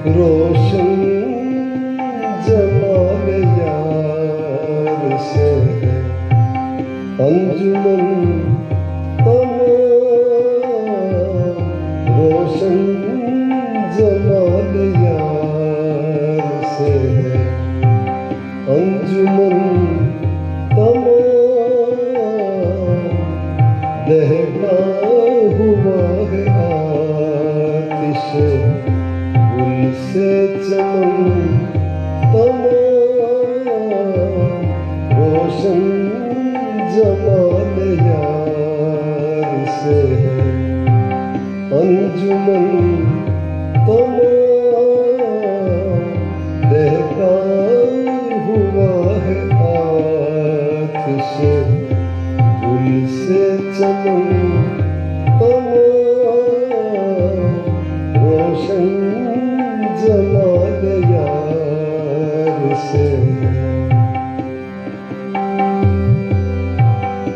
रोशन जमाल यार से है अंजुमन तमाम। रोशन जमाल यार से है अंजुमन तमाम। दहका हुआ है आतिश गुल से चमन तमाम। रोशन जमाल यार से है अंजुमन तमाम। दहका हुआ है आतिश गुल से चमन तमाम। रोशन जमाल यार से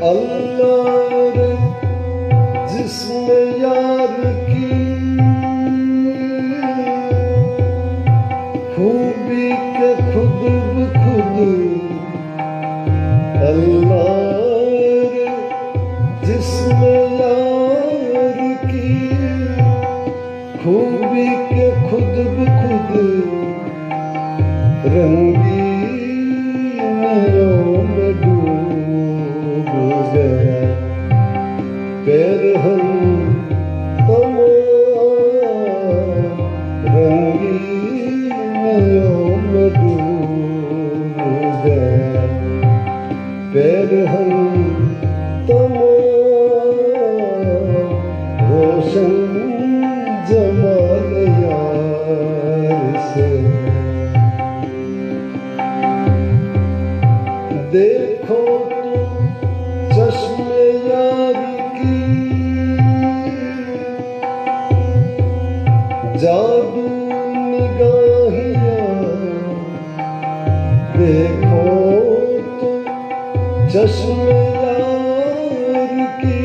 अल्लाह रे जिसने यार की खूबी के खुद ब खुद। अल्लाह रे जिसने यार की खूबी के खुद ब खुद। रंगीनियों में डूब गया पैरहन तमाम। रंगीनियों में डूब गया पैरहन तमाम। रोशन जमाल यार से देखो तो चश्मे यार की जादू निगाहियां। देखो तो चश्मे यार की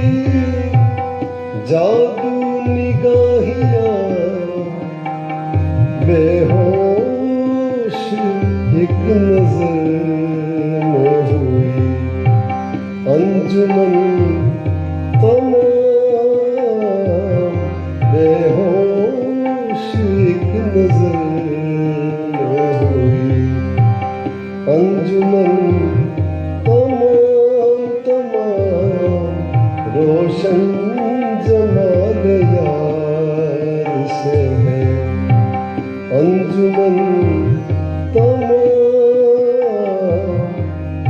जादू निगाहियां। बेहोश एक नजर में हुई अंजुमन तमाम। बेहोश एक नजर में हुई अंजुमन तमाम तमाम। रोशन जमाल यार से है अंजुमन तमाम।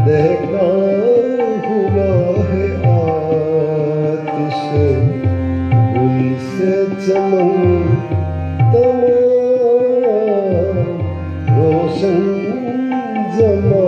दहका हुआ है आतिश गुल से चमन तमाम। रोशन जमाल